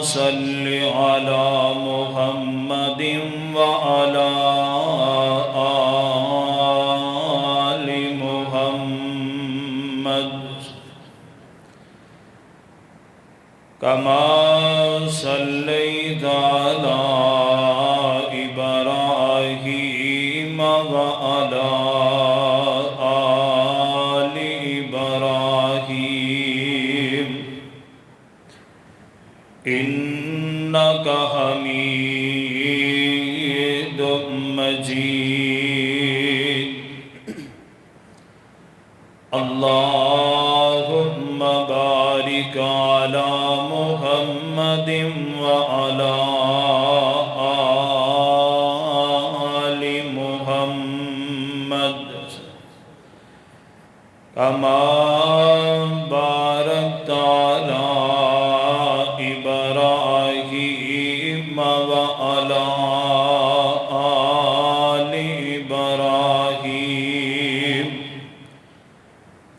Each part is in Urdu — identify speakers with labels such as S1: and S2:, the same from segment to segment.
S1: صل على محمد وعلى آل محمد كما صليت على إبراهيم وعلى آل إبراهيم إنك حميد مجيد اللهم بارك على محمد وعلى آل محمد كما باركت على إبراهيم وعلى آل إبراهيم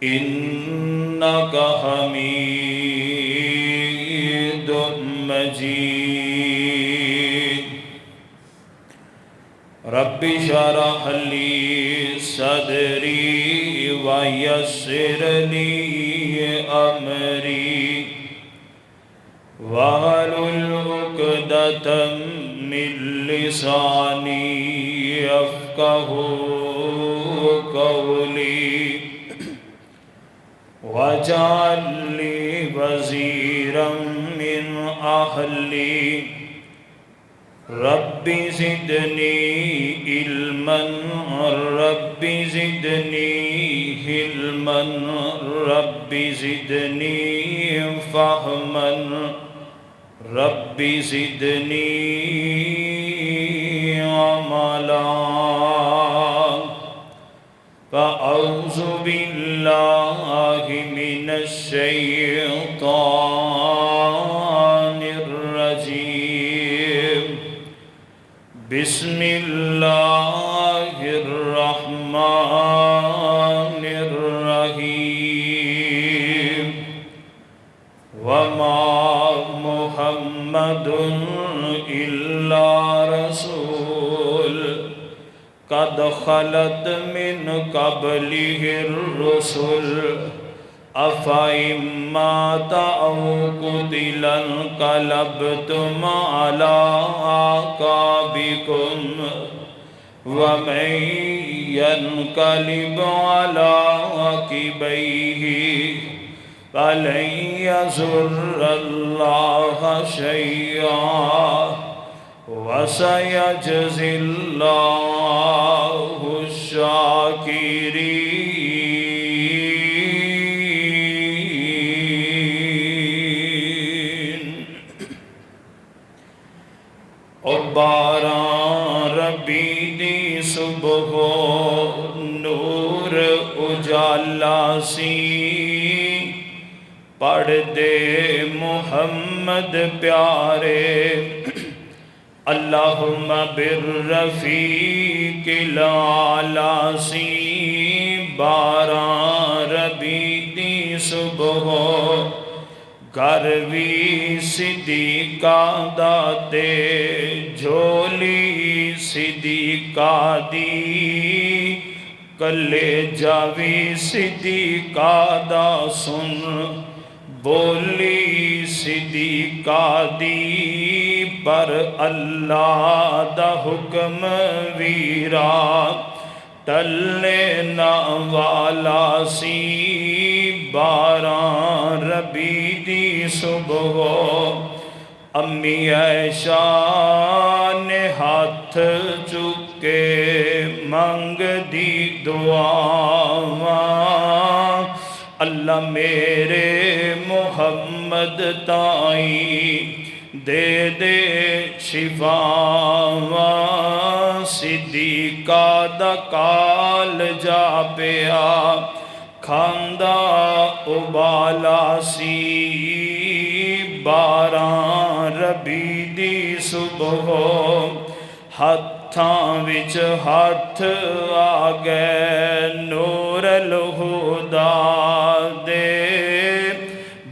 S1: إنك حميد مجيد رب اشرح لي صدري ويسر لي أمري واحلل عقدة من لساني يفقهوا قولي واجعل لي وزيرا من أهلي رب زدني علما رب زدني علما رب زدني فهما رب زدني عملا فأعوذ بالله من الشيطان الرجيم بسم الله الرحمن الرحيم وما محمد إلا رسول قد خلت من قبله الرسل أفإن مات أو قتل انقلبتم على أعقابكم ومن ينقلب على عقبيه فلن يضر الله شيئا وسيجزي الله الشاكرين اور باران ربی دی صبح نور اجالا سی پڑھ دے محمد پیارے اللہم بالرفیق الاعلی سی باران ربی دی صبح گروی صدیقہ داتے جھولی صدیقہ دی کلے جاوی صدیقہ دا سن بولی صدیقہ دی پر اللہ دا حکم ویرا ٹلنے نہ والا سی باران ربی دی صبح امی عائشہ نے ہاتھ چکے منگ دی دعاواں اللہ میرے محمد تائیں دے دے شفاواں صدیقہ دا کال جا پیا کھاندہ ابالا سی باران ربی دی صبح ہتھاں وچ ہاتھ آگئے نور الہدا دے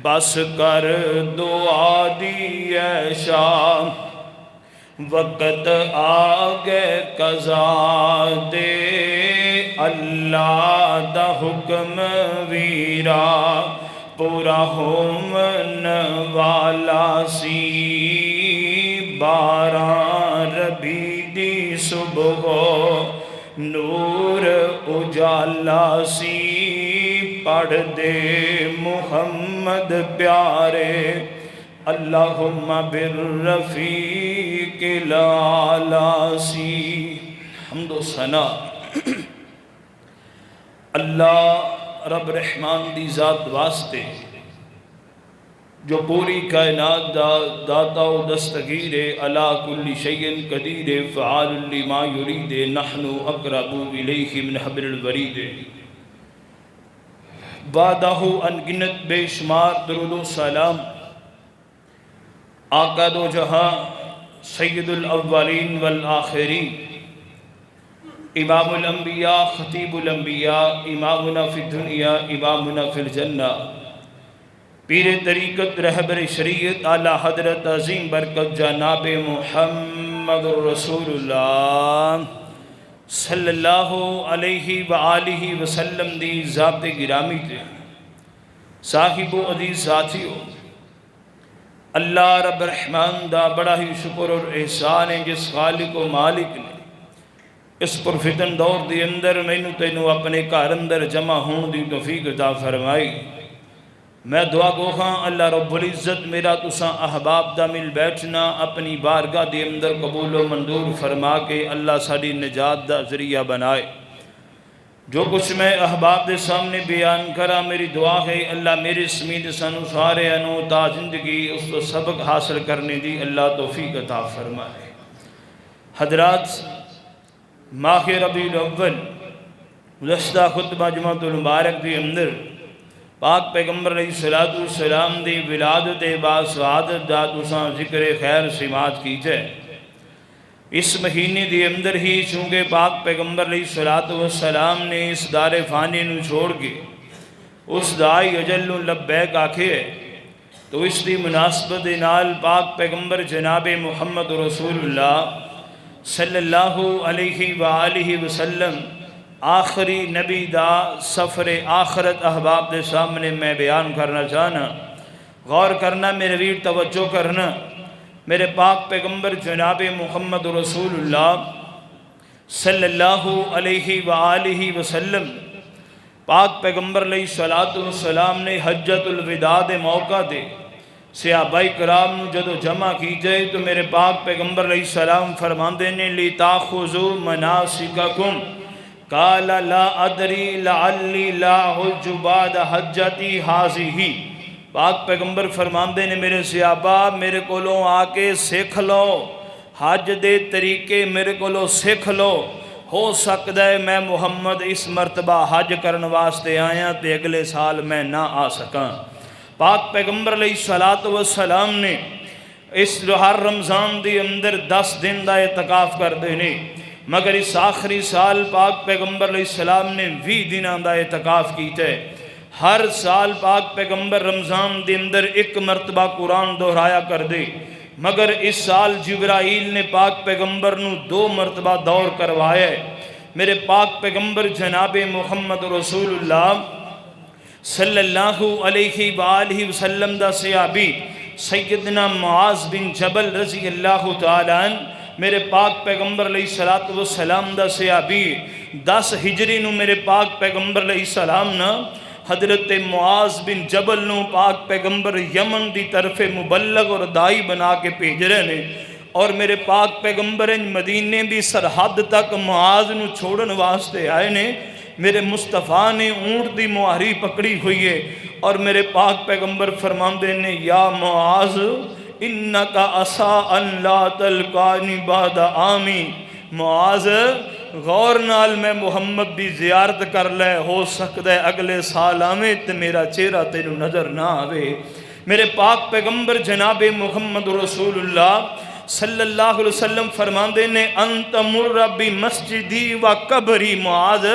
S1: بس کر دعا دی اے شاہ وقت آگے قضا دے اللہ دا حکم ویرا پورا ہومن والا سی باران ربی دی صبح نور اجالا سی پڑھ دے محمد پیارے اللہم بالرفیق الاعلی سی حمد و ثنا اللہ رب رحمان دی ذات واسطے جو پوری کائنات دا داتا و دستگیر علا کل شیء قدیر فعال لما یرید نحن اقرب الیہ من حبل الورید بعدہ انگنت بے شمار درود و سلام آقا دو جہاں سید الاولین والآخرین امام الانبیاء خطیب الانبیاء امامنا فی الدنیا امامنا فی الجنہ پیر طریقت رہبر شریعت اعلیٰ حضرت عظیم برکت جناب محمد رسول اللہ صلی اللہ علیہ وآلہ وسلم دی ذات گرامی تے صاحب و عزیز ساتھیو اللہ رب رحمان دا بڑا ہی شکر اور احسان ہے جس خالق و مالک نے اس پرفتن دور دی اندر مینوں تینوں اپنے گھر اندر جمع ہون دی توفیق عطا فرمائی میں دعا گو ہاں اللہ رب العزت میرا تساں احباب دا مل بیٹھنا اپنی بارگاہ دے اندر قبول و منظور فرما کے اللہ ساری نجات دا ذریعہ بنائے جو کچھ میں احباب دے سامنے بیان کرا میری دعا ہے اللہ میرے سمیت سانو سارے انو تا زندگی اس تو سبق حاصل کرنے دی اللہ توفیق عطا فرمائے حضرات ماہ ربیع الاول گزشتہ خطبہ جمعۃ المبارک دی اندر پاک پیغمبر علیہ السلام دی ولادت باسعادت دا تساں ذکر خیر سماعت کیجئے اس مہینے دی اندر ہی چونکہ پاک پیغمبر علیہ السلام نے اس دار فانی نو چھوڑ کے اس دائی اجل لبیک آکھے تو اس دی مناسبت نال پاک پیغمبر جناب محمد رسول اللہ صلی اللہ علیہ وآلہ وسلم آخری نبی دا سفر آخرت احباب دے سامنے میں بیان کرنا چاہنا غور کرنا میرے ویر توجہ کرنا میرے پاک پیغمبر جناب محمد رسول اللہ صلی اللہ علیہ وآلہ وسلم پاک پیغمبر علیہ السلام نے حجت الوداع دے موقع دے صحابہ کرام جدو جمع کی جائے تو میرے پاک پیغمبر علیہ السلام فرماندے نے لِتَأْخُذُوا مَنَاسِكَكُمْ قال لا ادری لعلی لا حج بعد حجتی حاضی پاک پیغمبر فرماندے نے میرے صحابہ میرے کولوں آ کے سیکھ لو حج دے طریقے میرے کولوں سیکھ لو ہو سکتا ہے میں محمد اس مرتبہ حج کرن واسطے آیا تے اگلے سال میں نہ آ سکاں پاک پیغمبر علیہ السلام نے اس ہر رمضان دی اندر 10 دن دا اعتکاف کر دینے مگر اس آخری سال پاک پیغمبر علیہ السلام نے 20 دنوں دا اعتکاف کیتے ہر سال پاک پیغمبر رمضان دے اندر ایک مرتبہ قرآن دہرایا کر دے مگر اس سال جبرائیل نے پاک پیغمبر نو 2 مرتبہ دور کروایا ہے میرے پاک پیغمبر جناب محمد رسول اللہ صلی اللہ علیہ وآلہ وسلم دا صحابی سیدنا معاذ بن جبل رضی اللہ تعالیٰ عنہ میرے پاک پیغمبر علیہ السلام دا صحابی 10 ہجری نو میرے پاک پیغمبر علیہ السلام نا حضرت معاذ بن جبل نو پاک پیغمبر یمن دی طرف مبلغ اور دائی بنا کے بھیج رہے نے اور میرے پاک پیغمبر مدینے دی سرحد تک معاذ نو چھوڑن واسطے آئے نے میرے مصطفیٰ نے اونٹ دی مہاری پکڑی ہوئی ہے اور میرے پاک پیغمبر فرماندے نے یا معاذ انکا عسا ان لا تلقانی بعد آمی معاذ غور نال میں محمد دی زیارت کر لے ہو سکتا ہے اگلے سال آمیں تے میرا چہرہ تینوں نظر نہ آوے میرے پاک پیغمبر جناب محمد رسول اللہ صلی اللہ علیہ وسلم فرماندے نے انت مر بی مسجدی و قبری معاذ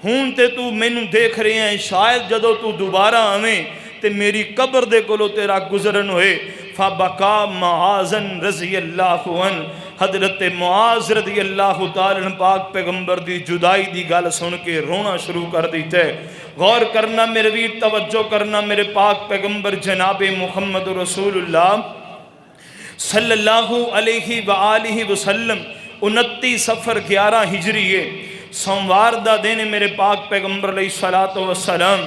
S1: ہون تے تو مینوں دیکھ رہے ہیں شاید جدو تو دوبارہ آویں تے میری قبر دے کولو تیرا گزرن ہوئے۔ فبکا معاذن رضی اللہ عنہ، حضرت معاذ رضی اللہ تعالیٰ عنہ پاک پیغمبر دی جدائی دی گل سن کے رونا شروع کر دیتے۔ غور کرنا میرے ویر، توجہ کرنا، میرے پاک پیغمبر جناب محمد رسول اللہ صلی اللہ علیہ وآلہ وسلم 29 صفر 11 ہجری ہے، سوموار دا دن میرے پاک پیغمبر علیہ السلام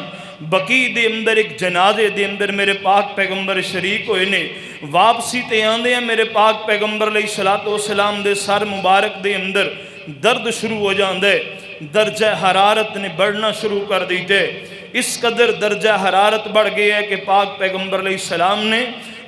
S1: بقی دے اندر ایک جنازے دے اندر میرے پاک پیغمبر شریک ہوئے نے۔ واپسی تے آندے ہیں میرے پاک پیغمبر علیہ السلام دے سر مبارک دے اندر درد شروع ہو جاندے، درجہ حرارت نے بڑھنا شروع کر دیتے۔ اس قدر درجہ حرارت بڑھ گیا ہے کہ پاک پیغمبر علیہ السلام نے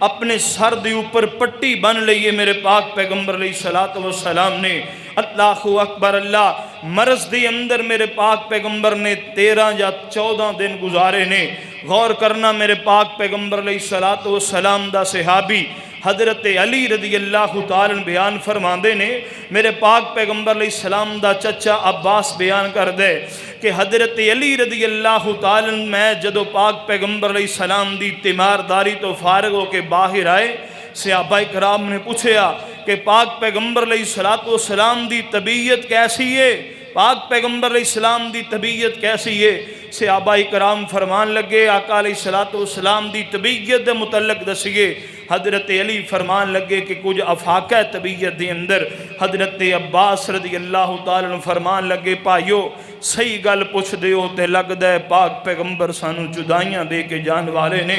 S1: اپنے سر دے اوپر پٹی بن لئیے میرے پاک پیغمبر علیہ السلام نے۔ اللہ اکبر اللہ، مرض دے اندر میرے پاک پیغمبر نے 13 یا 14 دن گزارے نے۔ غور کرنا میرے پاک پیغمبر علیہ السلام دا صحابی حضرت علی رضی اللہ تعالیٰ بیان فرماندے نے، میرے پاک پیغمبر علیہ السلام دا چچا عباس بیان کر دے کہ حضرت علی رضی اللہ تعالیٰ میں جدو پاک پیغمبر علیہ السلام دی تیمارداری تو فارغ ہو کے باہر آئے، صحابہ کرام نے پوچھیا کہ پاک پیغمبر علیہ السلام دی طبیعت کیسی ہے؟ پاک پیغمبر علیہ السلام دی طبیعت کیسی ہے؟ صحابہ کرام فرمان لگے آقا علیہ السلام دی طبیعت دے متعلق دسیے۔ حضرت علی فرمان لگے کہ کچھ افاقہ طبیعت دے اندر۔ حضرت عباس رضی اللہ تعالیٰ فرمان لگے پائیو صحیح گل پوچھ دیو تے لگ دے پاک پیغمبر سانو جدائیاں دے کے جان والے نے۔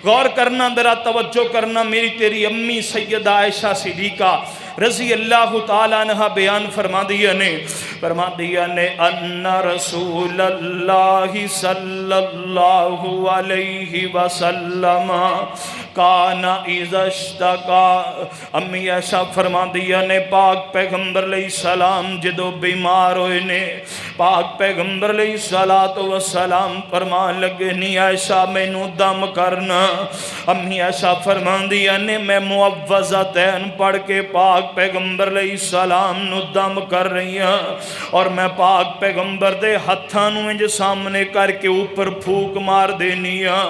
S1: غور کرنا، ذرا توجہ کرنا، میری تیری امی سیدہ عائشہ صدیقہ رضی اللہ تعالیٰ عنہ بیان فرما دیا نے ان رسول اللہ صلی اللہ علیہ وسلم کان اذا اشتکا، امی عائشہ فرما دیا نے پاک پیغمبر علیہ السلام جدو بیمار ہوئے نے، پاک پیغمبر علیہ السلام فرمان لگے نی عائشہ میں نو دم کرنا۔ امی عائشہ فرمان دیا نے میں معوذتین پڑھ کے پاک پیغمبر علیہ السلام نو دم کر رہی ہاں، اور میں پاک پیغمبر دے ہتھاں نو انج سامنے کر کے اوپر پھوک مار دینی ہاں،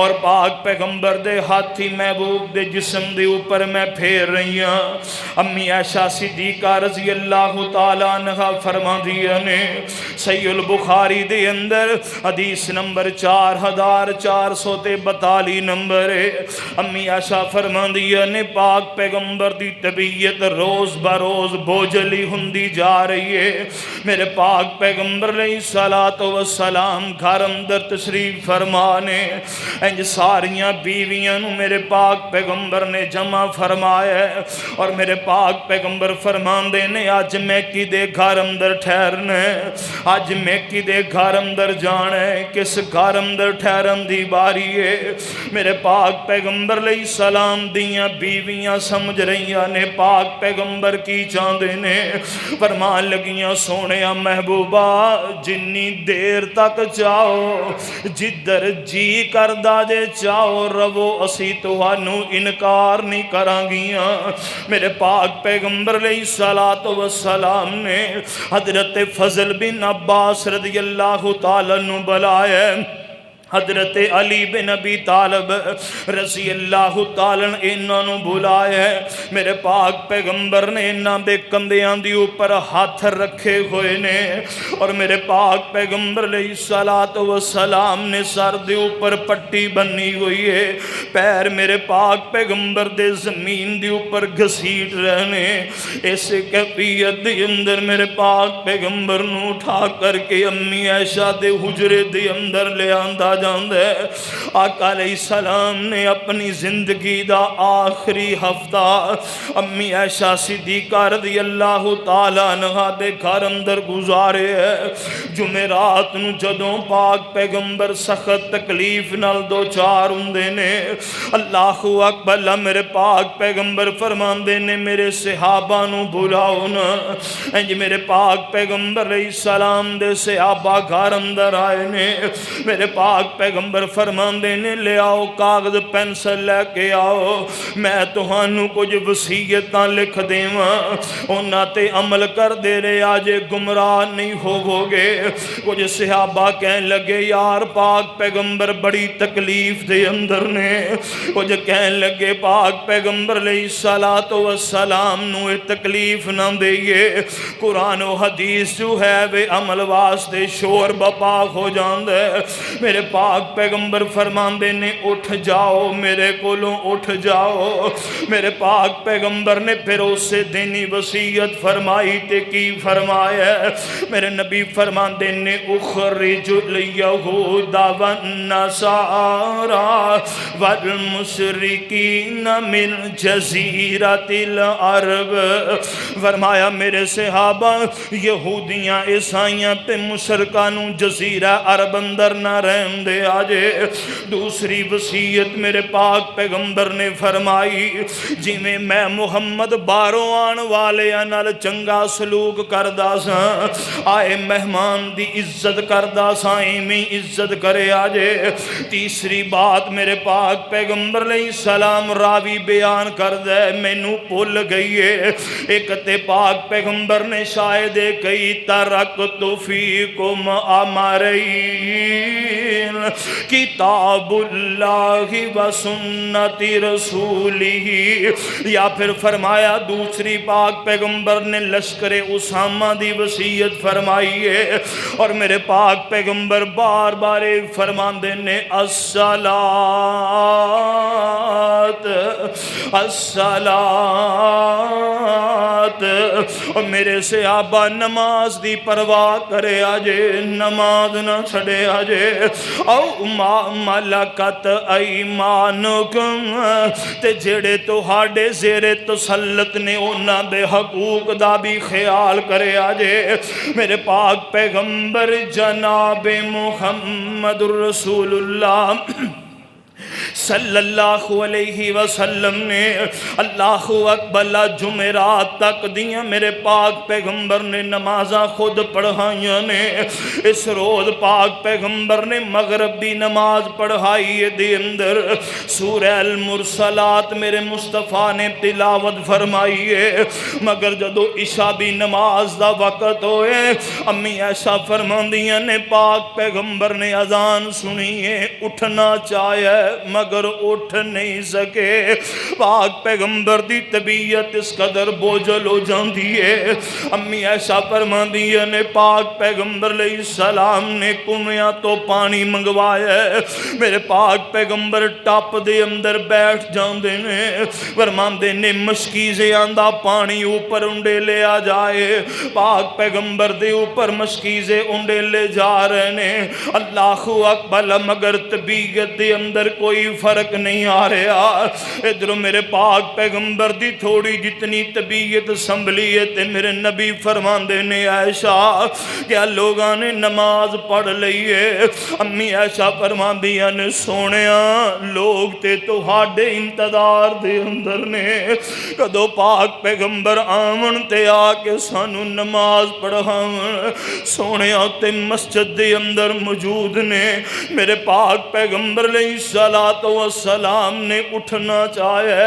S1: اور پاک پیغمبر دے ہاتھی محبوب دے جسم دے اوپر میں پھیر رہی ہاں۔ امی عائشہ صدیقہ رضی اللہ تعالیٰ عنہ فرما دیا نے صحیح البخاری دے اندر حدیث نمبر 4442 نمبر ہے۔ امی عائشہ فرما دیا نے پاک پیغمبر دی طبیعت روز بروز بوجھلی ہندی جا رہی ہے۔ میرے پاک پیغمبر علیہ السلام گھر اندر تشریف فرمانے، انج ساریاں بیویاں نو میرے پاک پیغمبر نے جمع فرمایا ہے، اور میرے پاک پیغمبر فرمان دے نے آج میں کی دے گھر اندر ٹھہرنا ہے، آج میں کی دے گھر اندر جانا ہے، کس گھر اندر ٹھہرن دی باری ہے۔ میرے پاک پیغمبر علیہ السلام دیاں بیویاں سمجھ رہیاں نے پاک پیغمبر کی چاندے نے، فرمان لگیاں سونے محبوبہ جنی دیر تک چاہو، جدر جی کردہ جے چاہو رو اسی توانو انکار نہیں کرانگیاں۔ میرے پاک پیغمبر علیہ السلام نے حضرت فضل بن عباس رضی اللہ تعالیٰ عنہ بلائے، حضرت علی بن ابی طالب رضی اللہ تعالیٰ انہوں نے بلایا ہے۔ میرے پاک پیغمبر نے انہاں بے کندیاں دی اوپر ہاتھ رکھے ہوئے نے، اور میرے پاک پیغمبر علیہ السلام نے سر دے اوپر پٹی بنی ہوئی ہے، پیر میرے پاک پیغمبر دے زمین دے اوپر گھسیٹ رہنے۔ اس کیفیت دے اندر میرے پاک پیغمبر نو اٹھا کر کے امی عائشہ دے حجرے دے اندر لے آندہ جاندے۔ آقا علیہ السلام نے اپنی زندگی دا آخری ہفتہ امی عائشہ صدیقہ رضی اللہ تعالیٰ عنہ دے گھر اندر گزارے ہے۔ جمعرات نو جدوں پاک پیغمبر سخت تکلیف نال دو چار ہوندے نے، اللہ اکبر، میرے پاک پیغمبر فرماندے نے میرے صحابہ نو بلاؤ نا۔ انج میرے پاک پیغمبر علیہ السلام دے صحابہ گھر اندر آئے نے، میرے پاک پیغمبر فرماندے نے لے آؤ کاغذ پینسل لے کے آؤ، میں تہانوں کچھ وصیتاں لکھ دیواں، انہاں تے عمل کر دے رہے آجے گمراہ نہیں ہوو گے۔ کچھ صحابہ کہنے لگے یار پاک پیغمبر بڑی تکلیف دے اندر نے، کچھ کہنے لگے پاک پیغمبر علیہ السلام نو تکلیف نہ دئیے، قرآن و حدیث جو ہے وہ عمل واسطے شور بپا ہو جاندے۔ میرے پاک پیغمبر فرماندے نے اٹھ جاؤ میرے کولوں اٹھ جاؤ۔ میرے پاک پیغمبر نے پھر اس سے دینی وصیت فرمائی تے کی فرمایا، میرے نبی فرماندے نے اخرج الیہود والنصارى والمشرکین من جزیرۃ العرب، فرمایا میرے صحابہ یہودیاں عیسائیاں تے مشرکانوں جزیرہ عرب اندر نہ رہن دے آجے۔ دوسری وصیت میرے پاک پیغمبر نے فرمائی جی میں محمد باروں آن والے نال چنگا سلوک کردہ سا، آئے مہمان دی عزت کردہ سا، ایمی عزت کرے آجے۔ تیسری بات میرے پاک پیغمبر علیہ السلام راوی بیان کردہ مینوں بھول گئی ہے، ایک تے پاک پیغمبر نے شاید کئی ترکت فیکم امرین کتاب اللہ و سنت رسولہ، یا پھر فرمایا دوسری پاک پیغمبر نے لشکر اسامہ دی وصیت فرمائی ہے، اور میرے پاک پیغمبر بار بار فرماندے نے الصلاۃ الصلاۃ، اور میرے صحابہ نماز دی پرواہ کرے آجے، نماز نہ چھڑے آجے۔ او ما ملکت ایمانکم، تے جڑے تو ہاڑے زیر تسلط نے انہاں دے حقوق دا بھی خیال کرے آجے۔ میرے پاک پیغمبر جناب محمد الرسول اللہ صلی اللہ علیہ وسلم نے اللہ اکبر جمعرات تک دیاں میرے پاک پیغمبر نے نمازاں خود پڑھائیاں نے۔ اس روز پاک پیغمبر نے مغرب دی نماز پڑھائی دے اندر سورہ المرسلات میرے مصطفیٰ نے تلاوت فرمائی ہے، مگر جدو عشاء بھی نماز دا وقت ہوئے امی ایسا فرماندیاں نے پاک پیغمبر نے اذان سنی ہے، اٹھنا چاہے مگر اٹھ نہیں سکے۔ پاک پیغمبر دی طبیعت اس قدر بوجھل ہو جاندی ہے، امی ایسا فرماندیاں نے پاک پیغمبر علیہ السلام نے کنویاں تو پانی منگوایا ہے، میرے پاک پیغمبر ٹاپ دے اندر بیٹھ جاندے نے، فرماندے نے مشکیزے آندہ پانی اوپر انڈے لے آ جائے، پاک پیغمبر دے اوپر مشکیزے انڈے لے جا رہے نے، اللہ اکبر، مگر طبیعت دے اندر کوئی فرق نہیں آ رہا۔ ادھر میرے پاک پیغمبر دی تھوڑی جتنی طبیعت سنبھلی ہے تے میرے نبی فرماندے نے عائشہ کیا لوگاں نے نماز پڑھ لئی ہے؟ امی عائشہ فرماندیاں نے سونیاں لوگ تے تو ہاڑے انتظار دے اندر نے، کدو پاک پیغمبر آمن تے آکے سانو نماز پڑھاون، سونیاں تے مسجد دے اندر موجود نے۔ میرے پاک پیغمبر علیہ السلام نے اٹھنا چاہے،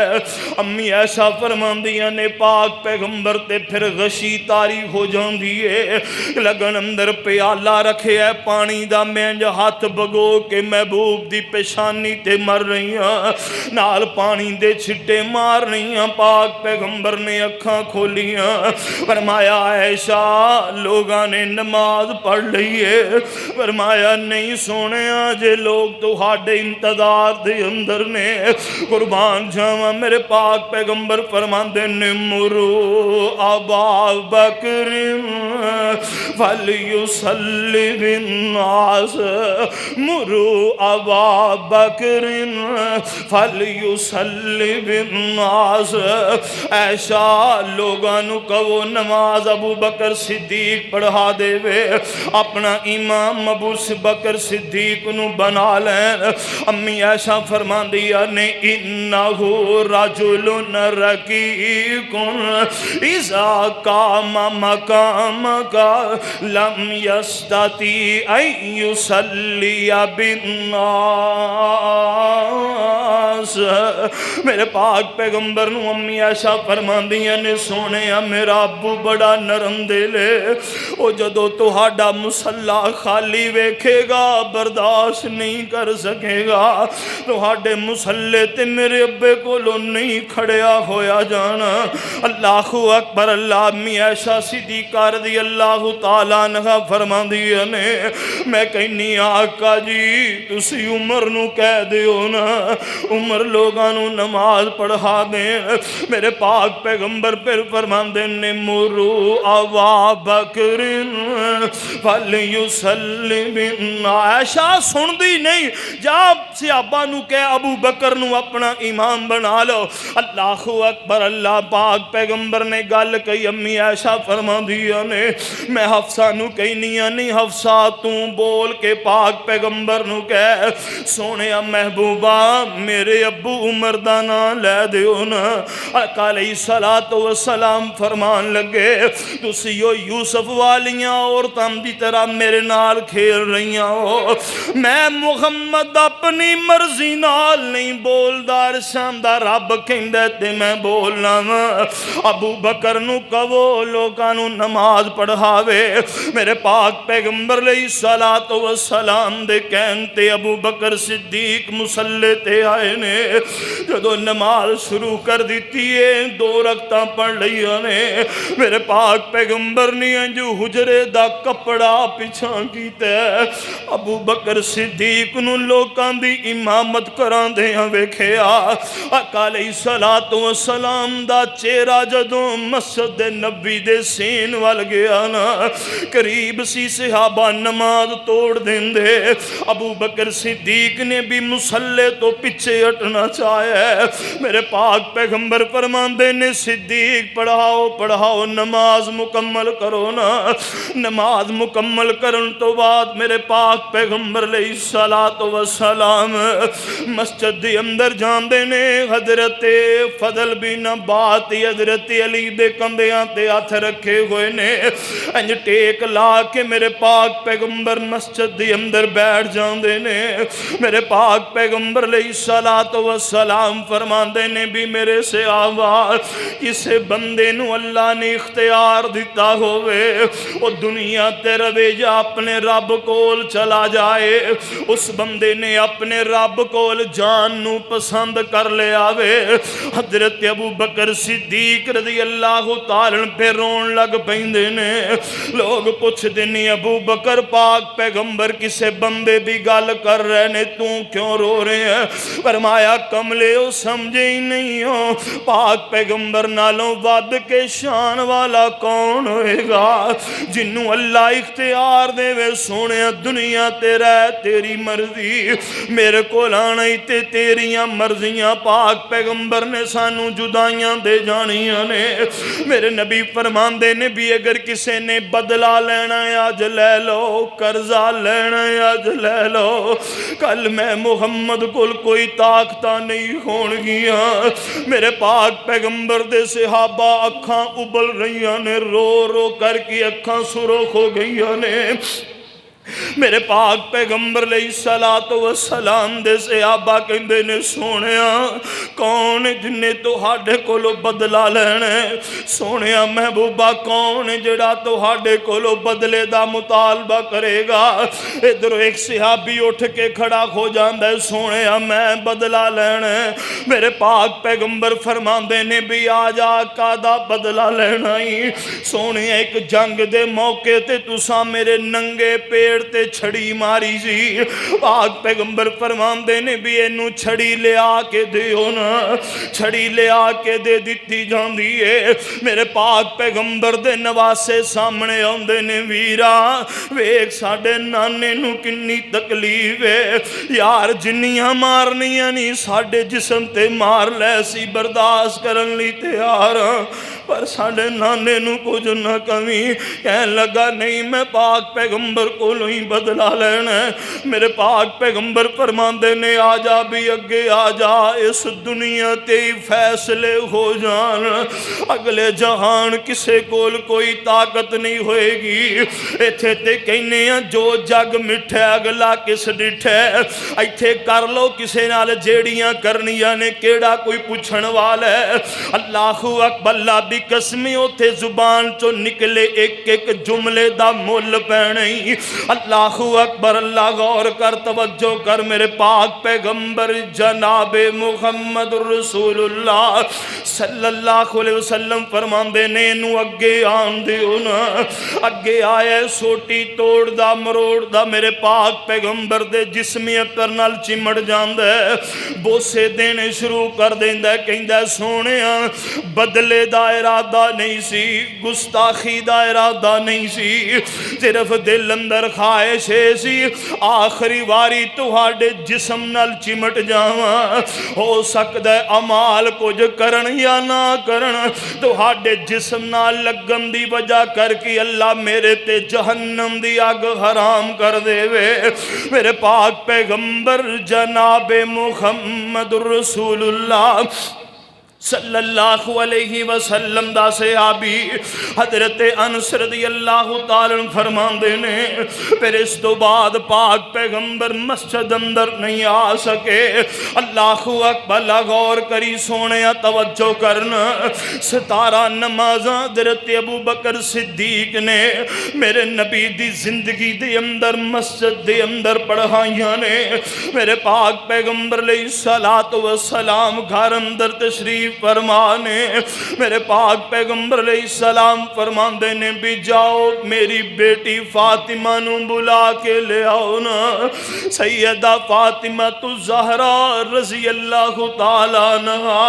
S1: امی ایسا فرماندیاں نے پاک پیغمبر تے پھر غشی تاری ہو جاندی ہے، لگن اندر پیالہ رکھے ہے پانی دا، میں ہاتھ بگو کے محبوب دی پیشانی تے مر رہی ہاں، نال پانی دے چھٹے مار رہی ہاں۔ پاک پیغمبر نے اکھاں کھولیاں، فرمایا عائشہ لوگاں نے نماز پڑھ لئی ہے، فرمایا نہیں سونے آجے لوگ تو ہاڑے انتظار دے اندر نے، قربان جاواں میرے پاک پیغمبر فرماندے نے مرو ابا بکر فلیصلی بالناس، مرو ابا بکر فلیصلی بالناس، ایسا لوگانو کہو نماز ابو بکر صدیق پڑھا دے وے، اپنا امام ابو بکر صدیق نو بنا لیں۔ امی ایسا فرماندیاں نے انہو رجل رقیق اذا قام مقامک لم یستطیع ان یصلی بالناس۔ میرے پاک پیغمبر نو امی عائشہ فرماندیاں نے سونے میرا ابو بڑا نرم دل ہے، او جدو تہاڈا مصلا خالی ویکھے گا برداشت نہیں کر سکے گا، تہاڈے مصلے تے میرے ابے کولوں نہیں کھڑیا ہویا جانا۔ اللہ اکبر۔ اللہ امی عائشہ صدیقہ رضی اللہ تعالیٰ عنہ فرماندیاں نے میں کہنی آقا جی تسی عمر نو کہہ دیو نا، عمر لوگاں نو نماز پڑھا دیں۔ میرے پاک پیغمبر پھر فرماندے نے مرو ابا بکر فلیصلی بنا۔ عائشہ سن دی نہیں، جا صحابہ نو کہہ ابو بکر نو اپنا امام بنا لو۔ اللہ اکبر۔ اللہ پاک پیغمبر نے گل کہی، امی عائشہ فرماندیاں نے میں حفصہ نو کہنیاں نہیں حفصہ تو بول کے پاک پیغمبر نو کہہ سونے محبوبہ میرے ابو عمر دا نام لے دیو نا۔ آقا علیہ السلام فرمان لگے تسی یوسف والیاں عورتاں دی طرح میرے نال کھیل رہیاں ہو، میں محمد اپنی مرضی نال نہیں بولدار شاندہ رب کہندے تے میں بولنا۔ ابو بکر نو کہو لوگاں نو نماز پڑھاوے۔ میرے پاک پیغمبر علیہ السلام دے کہن تے ابو بکر صدیق مصلے تے آئے نے، جدو نماز شروع کر دیتی ہے 2 رکعتاں پڑھ لئیاں نے، میرے پاک پیغمبر نے جو حجرے دا کپڑا پیچھاں کیتا ہے، ابو بکر صدیق نو لوکاں دی امامت کران دیاں ویکھیا۔ آقا علیہ السلام دا چہرہ جدوں مسجد نبی دے سین وال گیا نا، قریب سی صحابہ نماز توڑ دیں دے، ابو بکر صدیق نے بھی مصلے تو پیچھے ہٹنا چاہے۔ میرے پاک پیغمبر فرماندے نے صدیق پڑھاؤ نماز مکمل کرو نا۔ نماز مکمل کرن تو بعد میرے پاک پیغمبر علیہ السلام مسجد دی اندر جاندے نے، حضرت فضل بن عباس حضرت علی دے کندھیاں تے ہاتھ رکھے ہوئے نے، انج ٹیک لا کے میرے پاک پیغمبر مسجد دی اندر بیٹھ جاندے نے۔ میرے پاک پیغمبر علیہ السلام فرماندے نے بھی میرے سے آواز کسے بندے نو اللہ نے اختیار دیتا ہوئے وہ دنیا تے روے یا اپنے رب کول چلا جائے، اس بندے نے اپنے رب کول جان نو پسند کر لے آوے۔ حضرت ابو بکر صدیق رضی اللہ تعالیٰ پہ رون لگ پیندے نے، لوگ پوچھ دینے ابو بکر پاک پیغمبر کسے بندے بھی گال کر رہے نے تو کیوں رو رہے ہیں؟ فرمایا کملے ہو سمجھے ہی نہیں ہو، پاک پیغمبر نالوں ود کے شان والا کون ہوئے گا؟ جنوں اللہ اختیار دے وے سونے دنیا تیرا تیری مرضی، میرے کو لانے تے تیریاں مرضیاں، پاک پیغمبر نے سانو جدائیاں دے جانیاں نے۔ میرے نبی فرماندے نے بھی اگر کسے نے بدلہ لینا ہے آج لے لو، قرضہ لینا ہے آج لے لو، کل میں محمد کل کوئی طاقتہ نہیں ہون گیا۔ میرے پاک پیغمبر دے صحابہ اکھاں ابل رہیاں نے، رو رو کر کی اکھاں سرخ ہو گئیاں نے۔ میرے پاک پیغمبر علیہ السلام دے صحابہ کہندے نے سونیا کون جنہیں تو ہاڑے کولو بدلہ لینے، سونیا محبوبہ کون جڑا تو ہاڑے کولو بدلے دا مطالبہ کرے گا؟ ادھر ایک صحابی اٹھ کے کھڑا ہو جاندہ ہے، سونیا میں بدلہ لینے۔ میرے پاک پیغمبر فرماندے نے بھی آج آقا دا بدلہ لینا ہی، سونیا ایک جنگ دے موقع تے تساں میرے ننگے پیڑ تے چھڑی ماری سی، پاک پیغمبر فرماندے نے بھی اینو چھڑی لے آ کے دیو نا، چھڑی لے آ کے دے دیتی جاندی ہے۔ میرے پاک پیغمبر دے نواسے سامنے آندے نے ویرا ویک ساڑے نانے نو کنی تکلیف ہے یار، جنیاں مارنیاں نہیں ساڑے جسم تے مار لے سی برداشت کرن لی تیار۔ پر ساڈے نانے نو کچھ نہ کمی. کہن لگا نہیں میں پاک پیغمبر کو ہی بدلا لینا ہے. میرے پاک پیغمبر فرماندے نے آ جا بھی اگے آ جا, اس دنیا تے فیصلے ہو جان, اگلے جہان کسے کول کوئی طاقت نہیں ہوئے گی. ایتھے تے کہنے ہیں جو جگ مٹھے اگلا کس ڈٹھے, ایتھے کر لو کسے نال جیڑیاں کرنیاں نے کیڑا کوئی پوچھن والا ہے. اللہ اکبر, اللہ دی قسمی اوتھے زبان چو نکلے ایک ایک جملے دا مول پینے. اللہ اکبر, اللہ غور کر توجہ کر میرے پاک پیغمبر جناب محمد رسول اللہ صلی اللہ علیہ وسلم فرماندے نے نو اگے آن دیو نا. اگے آئے سوٹی توڑ دا مروڑ دا میرے پاک پیغمبر دے جسمی پر نال چمڑ جاندے, بوسے دینے شروع کر دیندے. کہندے سونیا بدلے دا ارادہ نہیں سی, گستاخی دا ارادہ نہیں سی, صرف دل اندر خواہش سی آخری واری تہاڈے جسم نال چمٹ جاواں. ہو سکدا ہے امال کچھ کرن یا نہ کرن, تہاڈے جسم نال لگن دی وجہ کر کے اللہ میرے تے جہنم دی اگ حرام کر دے وے. میرے پاک پیغمبر جناب محمد رسول اللہ صلی اللہ علیہ وسلم دا صحابی حضرت انس رضی اللہ تعالیٰ فرماندے نے پھر اس تو بعد پاک پیغمبر مسجد اندر نہیں آ سکے. اللہ اکبر, غور کری سونے توجہ کرنا. 17 نمازاں حضرت ابو بکر صدیق نے میرے نبی دی زندگی دے اندر مسجد دے اندر پڑھائیاں نے. میرے پاک پیغمبر علیہ الصلوۃ والسلام گھر اندر تشریف فرمانے. میرے پاک پیغمبر علیہ السلام فرماندے نے بھی جاؤ میری بیٹی فاطمہ نو بلا کے لے آؤ نا. سیدہ فاطمہ الزہرا رضی اللہ تعالیٰ عنہا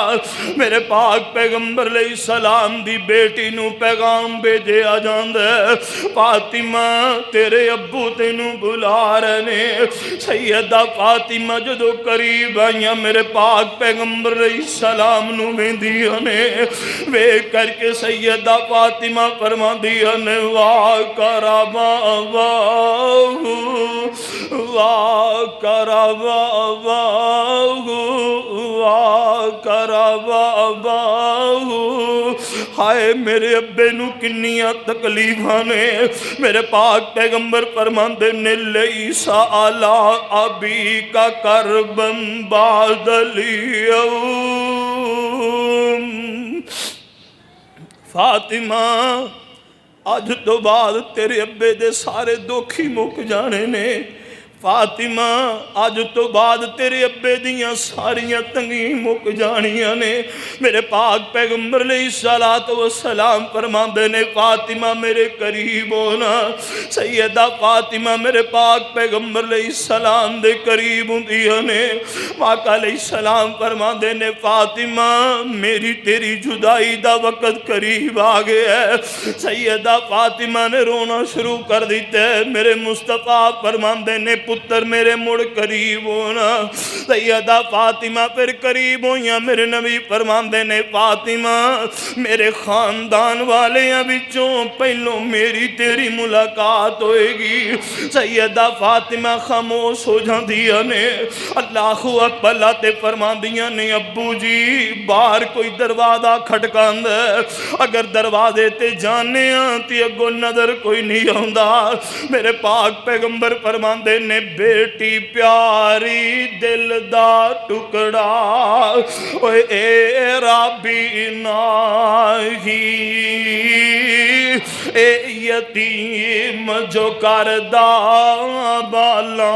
S1: میرے پاک پیغمبر علیہ السلام دی بیٹی نو پیغام بھیجے آ جاندے, فاطمہ تیرے ابو تینو بلا رہے نے. سیدہ فاطمہ جدو قریب آئیاں میرے پاک پیغمبر علیہ السلام نو ویندیاں نے, وے کر کے سیدہ فاطمہ فرما دیا نے واہ کرما واہ واہ کرما واہ واہ کرما واہ. ہائے میرے ابے نو کنیاں تکلیفاں نے. میرے پاک پیغمبر فرماندے نے لیسا علی ابی کا کربن بعد الیوم. فاطمہ اج تو بعد تیرے ابے دے سارے دکھی مک جانے نے. فاطمہ اج تو بعد تیرے ابے دیاں ساریاں تنگی مک جانیاں نے. میرے پاک پیغمبر علیہ الصلوۃ والسلام فرماندے نے فاطمہ میرے قریب ہونا. سیدہ فاطمہ میرے پاک پیغمبر علیہ السلام دے قریب ہوندیاں نے. آقا علیہ السلام فرماندے نے فاطمہ میری تیری جدائی دا وقت قریب آ گیا ہے. سیدہ فاطمہ نے رونا شروع کر دیتے. میرے مصطفیٰ فرماندے نے پتر میرے مڑ قریب ہونا. سیدہ فاطمہ پھر قریب ہویاں. میرے نبی فرماندے نے فاطمہ میرے خاندان والیاں بچوں پہلوں میری تیری ملاقات ہوئے گی. سیدہ فاطمہ خاموش ہو جاندیاں نے. اللہ اکبر تے فرماندیاں نے ابو جی باہر کوئی دروازہ کھٹکاندا, اگر دروازے تے جانے ہاں تے اگوں نظر کوئی نہیں آندا. میرے پاک پیغمبر فرماندے نے بیٹی پیاری دل دا ٹکڑا اوے اے رابی ناہی اے یتیم جو کردہ بالا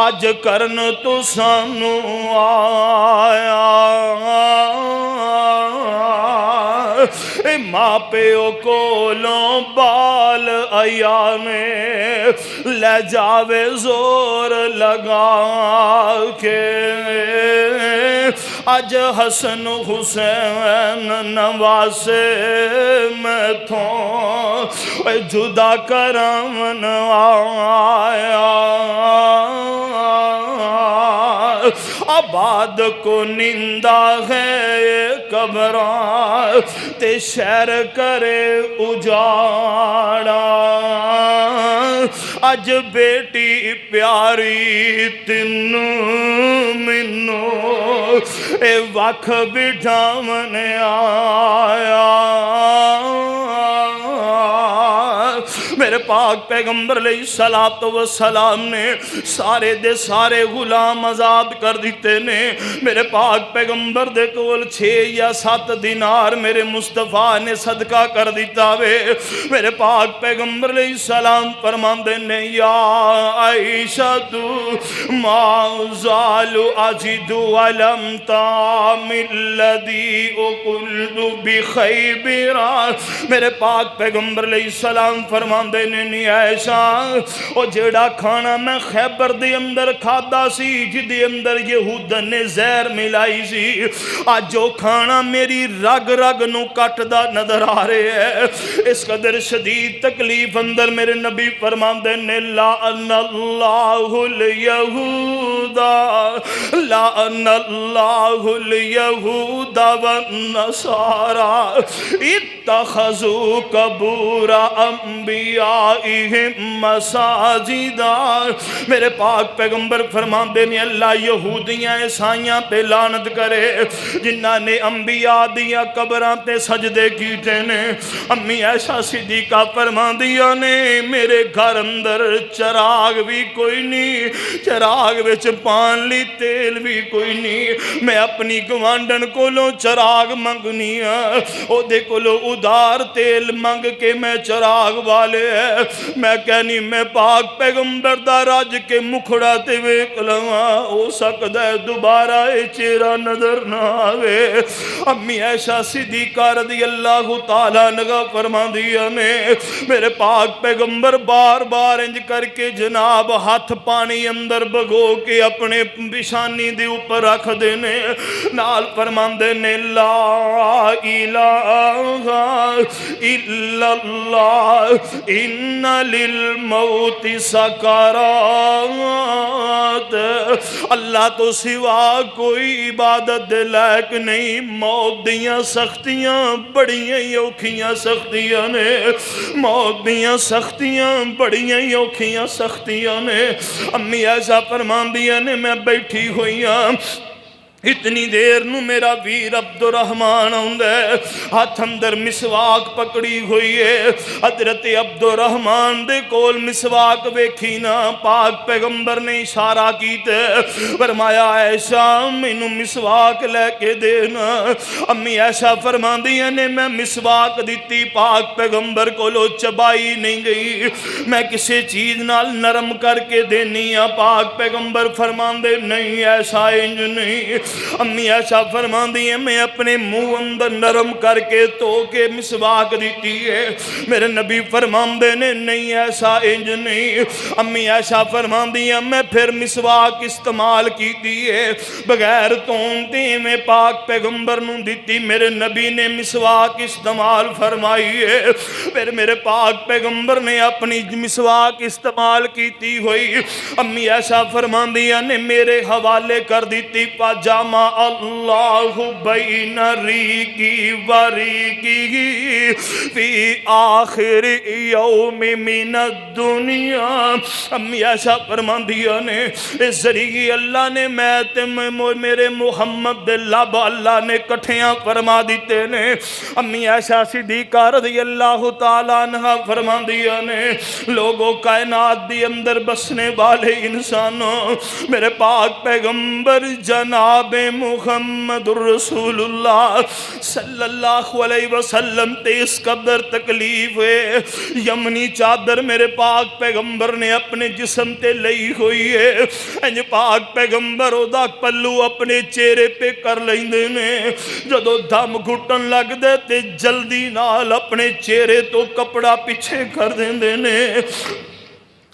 S1: اج کرن تو سانو آیا. اے ماں پیو کولوں بال آیا نے لے جاوے زور لگا کے. اج حسن حسین نواسے میں تھوں جدا کرم آیا. آباد کو نندا ہے قبراں تے شہر کرے اجاڑا اج بیٹی پیاری تینوں مینوں اے وکھ بٹھاون آیا میرے پاک پیغمبر علیہ الصلوۃ والسلام نے سارے دے سارے غلام آزاد کر دیتے نے میرے پاک پیغمبر دے کول 6 یا 7 دینار میرے مصطفیٰ نے صدقہ کر دیتا وے میرے پاک پیغمبر علیہ السلام فرماندے نے یا عائشہ تو ما زال اجد ولم تعمل الذی اقلت بخیبر میرے پاک پیغمبر علیہ السلام فرماندے نہیں عائشہ او جیڑا کھانا میں خیبر دے اندر کھادا سی جدے اندر یہودن نے زہر ملائی سی آج جو کھانا میری رگ رگ نو کٹدا نظر آ رہے ہے اس قدر شدید تکلیف اندر میرے نبی فرماندے نے لعن اللہ الیہود لعن اللہ الیہود والنصارى اتخذوا قبور انبیائہم مساجدا میرے پاک پیغمبر فرماندے نے اللہ یہودیاں عیسائیاں پہ لعنت کرے جنہاں نے انبیاء دیا قبراں تے سجدے کیتے نے امی عائشہ صدیقہ فرماندیاں نے میرے گھر اندر چراغ بھی کوئی نہیں چراغ وچ پان لی تیل بھی کوئی نہیں میں اپنی گوانڈن کولوں چراغ منگنی ہاں او دے کولوں ادار تیل منگ کے میں چراغ والے ہے میں کہنی میں پاک پیغمبر دا راج کے مکھڑا تے ویکھ لواں ہو سکدا ہے دوبارہ اے چہرہ نظر نہ آوے امی عائشہ صدیقہ رضی اللہ تعالیٰ عنہا فرماندیاں نے میرے پاک پیغمبر بار بار انج کر کے جناب ہاتھ پانی اندر بگو کے اپنے پیشانی دے اوپر رکھ دینے نال فرماندے نے لا الہ الا اللہ ان للموت سکرات اللہ تو سوا کوئی عبادت دے لائق نہیں موت دیاں سختیاں بڑیاں اوکھیاں سختیاں نے موت دیاں سختیاں بڑیاں اوکھیاں سختیاں نے امی ایسا فرماندیاں نے میں بیٹھی ہوئی ہاں اتنی دیر نو میرا ویر عبد الرحمن آندا ہے ہاتھ اندر مسواک پکڑی ہوئی ہے حضرت عبد الرحمن دے کول مسواک ویکھی نا پاک پیغمبر نے اشارہ کیتے فرمایا عائشہ مینوں مسواک لے کے دینا امی عائشہ فرماندیاں نے میں مسواک دیتی پاک پیغمبر کولو چبائی نہیں گئی میں کسی چیز نال نرم کر کے دینی ہاں پاک پیغمبر فرماندے نہیں ایسا انج نہیں امی عائشہ فرماندی ہیں میں اپنے منہ اندر نرم کر کے تو کے مسواک دیتی ہے میرے نبی فرماندے نے نہیں ایسا انج نہیں امی عائشہ فرماندی ہیں میں پھر مسواک استعمال کیتی ہے بغیر تونتے میں پاک پیغمبر نوں دیتی میرے نبی نے مسواک استعمال فرمائی ہے پھر میرے پاک پیغمبر نے اپنی مسواک استعمال کیتی ہوئی امی عائشہ فرماندی ہیں میرے حوالے کر دیتی پاجا اللہ بین ریکی وریکی فی آخر یوم من الدنیا امی عائشہ فرماندیاں نے اس ذریعے اللہ نے میں میرے محمد لب اللہ نے کٹھیاں فرما دیتے نے امی عائشہ صدیقہ رضی اللہ تعالیٰ عنہ فرماندیاں نے لوگوں کائنات دی اندر بسنے والے انسانوں میرے پاک پیغمبر جناب محمد رسول اللہ صلی اللہ علیہ وسلم تے اس قدر تکلیف ہے یمنی چادر میرے پاک پیغمبر نے اپنے جسم تے لئی ہوئی ہے انج پاک پیغمبر او دا پلو اپنے چہرے پہ کر لیندے نے جدو دم گھٹن لگ دے تے جلدی نال اپنے چہرے تو کپڑا پیچھے کر دیندے نے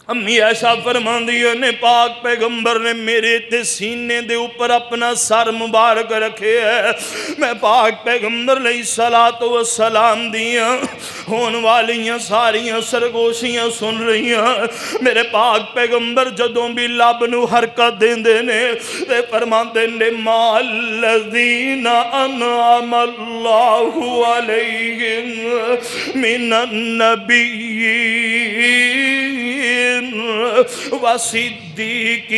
S2: امی عائشہ فرماندی نے پاک پیغمبر نے میرے تے سینے دے اوپر اپنا سر مبارک رکھے ہے، میں پاک پیغمبر علیہ الصلوۃ والسلام دیاں ہون والیاں ساریاں سرگوشیاں سن رہیاں۔ میرے پاک پیغمبر جدوں بھی لب نو حرکت دیندے نے تے فرماندے نے مالذین انعم اللہ علیہم من النبیین والصدیقین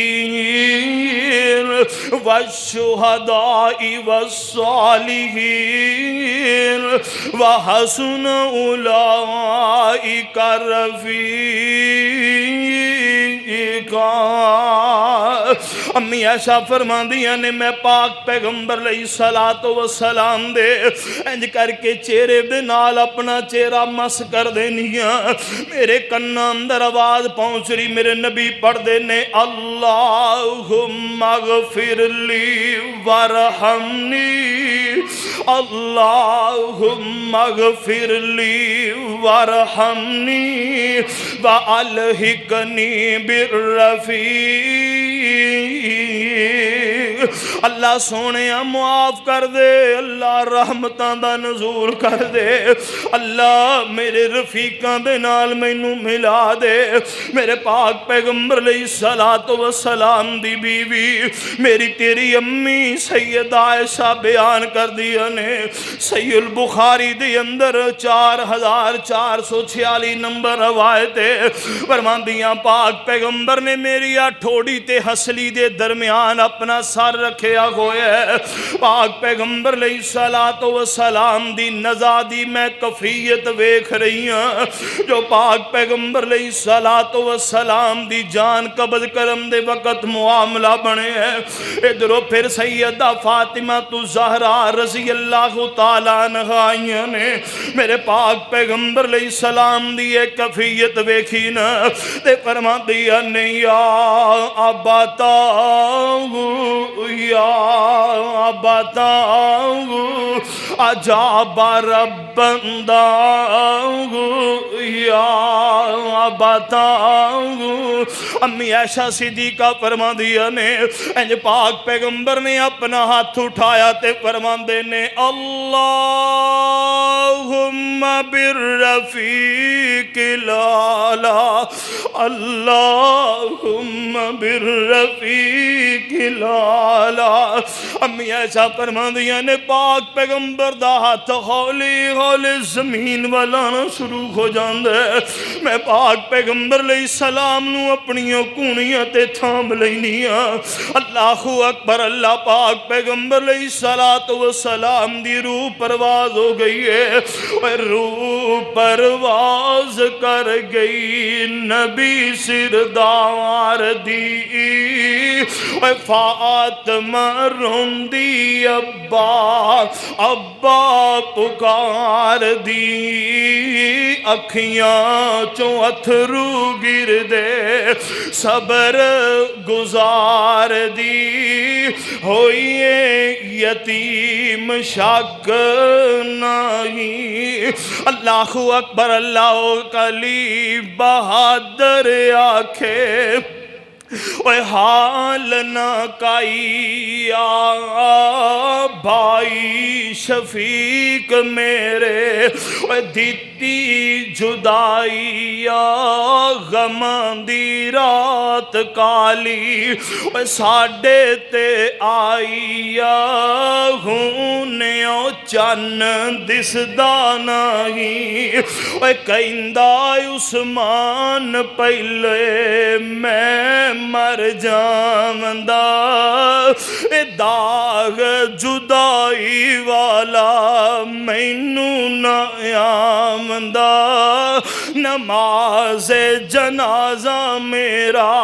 S2: والشہداء والصالحین وحسن اولئک رفیقا۔ امی عائشہ فرماندیاں نے میں پاک پیغمبر علیہ الصلوۃ والسلام دے انج کر کے چہرے دے نال اپنا چہرہ مس کر دینیاں، میرے کنا اندر آواز پہنچ رہی، میرے نبی پڑھ دے نے اللہم اغفر لی وارحمنی، اللہم اغفر لی وارحمنی والحقنی بالرفیق۔ اللہ سونے معاف کر دے، اللہ رحمتاں دا نزول کر دے، اللہ میرے رفیقاں دے نال مینوں ملا دے۔ میرے پاک پیغمبر علیہ الصلوۃ والسلام دی بیوی میری تیری امی سیدہ عائشہ بیان کر دیا نے، صحیح البخاری دے اندر 4446 نمبر روایت ہے، فرماندیاں پاک پیغمبر نے میری ٹھوڑی تے ہسلی دے درمیان اپنا سر رکھیا ہویا ہے۔ پاک پیغمبر علیہ الصلوۃ والسلام دی نزا دی میں کفیت ویکھ رہی ہاں، جو پاک پیغمبر علیہ الصلوۃ والسلام دی جان قبض کرم دے وقت معاملہ بنے ہیں۔ ادھروں پھر سیدہ فاطمہ الزہرا رضی اللہ تعالیٰ عنہا آئیاں نے میرے پاک پیغمبر علیہ السلام دی ایک کفیت ویکھی نا تے فرما دیا نے یا ابتا یا ابتا عجاب ربندہ یا ابتا۔ امی عائشہ صدیقہ فرما دیا نے انج پاک پیغمبر نے اپنا ہاتھ اٹھایا تے فرماندے نے اللہم بالرفیق الاعلی، اللہم بالرفیق الاعلی۔ امی عائشہ فرما دیا نے پاک پیغمبر دا ہاتھ ہولی ہولی زمین والانا شروع ہو جاندے، میں پاک پیغمبر علیہ السلام نو اپنیوں کونیاں تے تھام لینیاں۔ اللہ اکبر، اللہ پاک پیغمبر علیہ الصلوۃ والسلام دی روح پرواز ہو گئی ہے، روح پرواز کر گئی نبی سردار دی، فاطمہ روندی ابا ابا پکار دی، اکھیاں چوں اتھرو گر دے صبر گزار دی، ہوئیے یتیم شک نہیں۔ اللہ اکبر، اللہ کلی بہادر آکھے اوے حال نہ کائی بھائی شفیق میرے، اوے دیتی جدائی غماں دی رات کالی، اوے ساڈے تے آئی ہونے او چن دسدا نہیں، اوے کہندا عثمان پہلے میں مر جاوندا، اے داغ جدائی والا مینوں نہ آوندا، نماز جنازہ میرا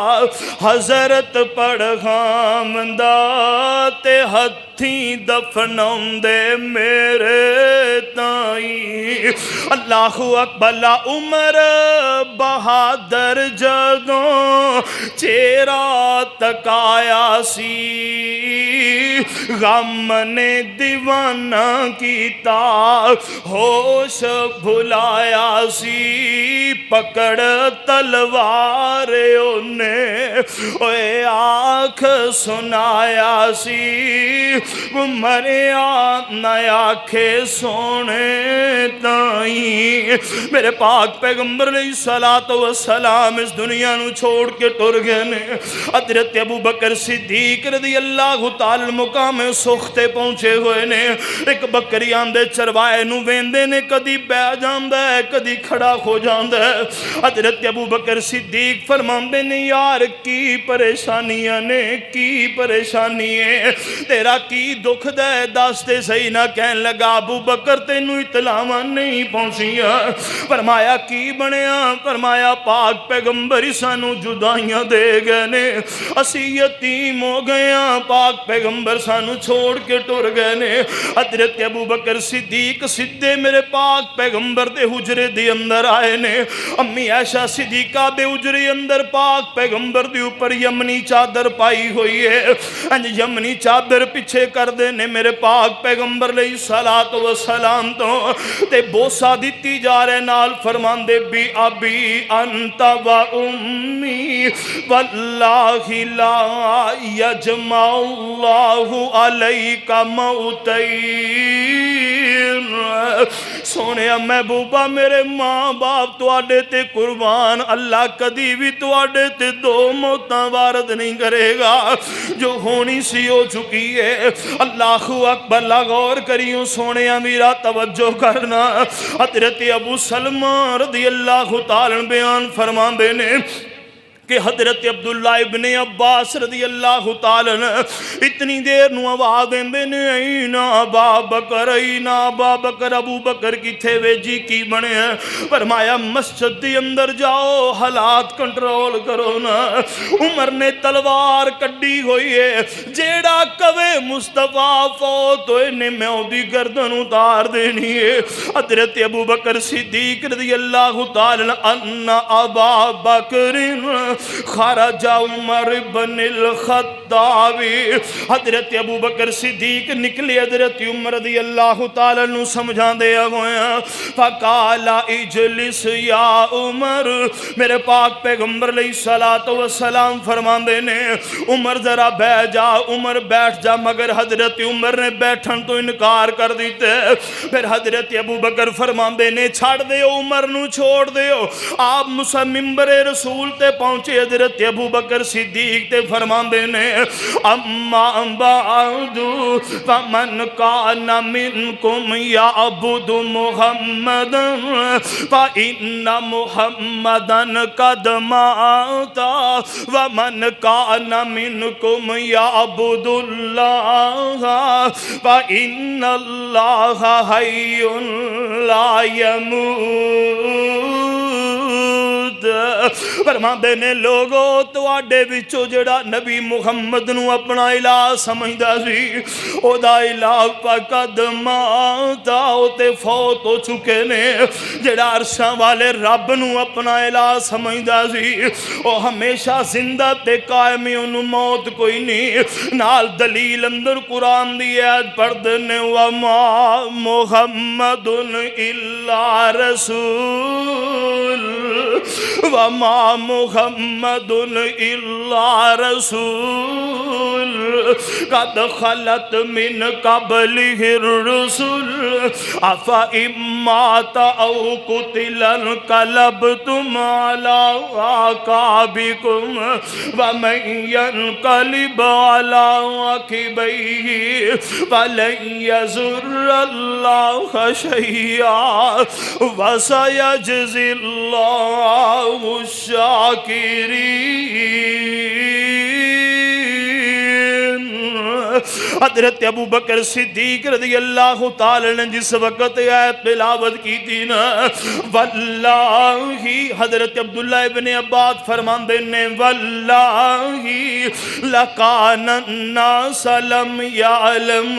S2: حضرت پڑھاوندا، تے ہتھیں دفناؤندے میرے تائیں اللہ اکبر لا عمر بہادر جدوں چہرہ تکایا سی غم نے دیوانہ کیتا ہوش بھلایا سی پکڑ تلوار انہیں اوے آنکھ سنایا سی مریا نیا کھے سونے تائیں میرے پاک پیغمبر علیہ السلام اس دنیا نو چھوڑ کے ٹر گئے نے حضرت ابو بکر صدیق رضی اللہ تعالی مقام سختے پہنچے ہوئے نے ایک بکری آندے چروائے نو ویندے نے کدی بہ جاندہ ہے کدی کھڑا ہو جاندہ ہے حضرت ابو بکر صدیق فرماندے نے یار کی پریشانیاں نے کی پریشانیاں تیرا کی دکھ دے داستے صحیح نہ کہن لگا ابو بکر تینو اطلاعاں نہیں پہنچیاں فرمایا کی بنیا فرمایا پاک پیغمبر سانو جدائیاں دے گئے نے اسی یتیم ہو گیا پاک پیغمبر سانو چھوڑ کے ٹر گئے نے حضرت ابو بکر صدیق سدھے میرے پاک پیغمبر دے حجرے دی اندر آئے نے امی عائشہ صدیقہ دے حجرے اندر پاک پیغمبر دے اوپر یمنی چادر پائی ہوئی ہے یمنی چادر پیچھے کر دینے میرے پاک پیغمبر علیہ السلام تو تے بوسا دیتی جا رہے نال فرمان دے بی ابی انت و امی واللہ لا یجمع اللہ علیک موتین سونے محبوبہ میرے ماں باپ تواڈے تے قربان اللہ کدی بھی تواڈے تے دو موتاں وارد نہیں کرے گا جو ہونی سی ہو چکی ہے اللہ اکبر لا غور کریوں سونے امیرہ توجہ کرنا حضرت ابو سلمہ رضی اللہ تعالی بیان فرمان دینے کہ حضرت عبداللہ ابن عباس رضی اللہ تعالیٰ اتنی دیر نو آواز دیندے نے اینا ابا بکر اینا ابا بکر ابو بکر کی تھے وے جی کی بنے ہیں فرمایا مسجد دی اندر جاؤ حالات کنٹرول کرو نا عمر نے تلوار کڈی ہوئی ہے جیڑا کوے مصطفیٰ فوت ہوئے نے میں دی گردن اتار دینی ہے حضرت ابو بکر صدیق رضی اللہ تعالیٰ ان ابا بکر خرج عمر بن الخطاب حضرت ابو بکر صدیق نکلے حضرت عمر رضی اللہ تعالیٰ نو سمجھا دیا گویا فقال اجلس یا عمر میرے پاک پیغمبر علیہ السلام فرمان دینے عمر ذرا بیٹھ جا عمر بیٹھ جا مگر حضرت عمر نے بیٹھن تو انکار کر دیتے پھر حضرت ابو بکر فرمان دینے چھاڑ دے عمر نو چھوڑ دے آپ ممبر رسول تے پہنچے حضرت ابو بکر صدیق تے فرمان دینے اما بعد فمن کان منکم یعبد محمدا فإن محمدا قد مات ومن کان منکم یعبد اللہ فإن اللہ حی لا يموت فرمان دینے لوگو تو آڈے بچو جڑا نبی محمد نو اپنا الہ سمجھدا سی او دا الہ فقد ماتا ہوتے فوت ہو چکے نے جڑا عرشاں والے رب نو اپنا الہ سمجھدا سی او ہمیشہ زندہ تے قائمی انو موت کوئی نہیں نال دلیل اندر قرآن دی آیت پڑھ دینے وما محمد الا رسول وما محمد الا رسول قد خلت من قبله الرسل افإن مات او قتل انقلبتم على اعقابكم ومن ينقلب على عقبيه فلن يضر الله شيئا وسيجزي الله الشاكرين حضرت ابو بکر صدیق رضی اللہ تعالی نے جس وقت آیت تلاوت کی تھی نا، واللہ حضرت عبداللہ ابن عباس فرماندے نے واللہ لکان الناس لم یعلم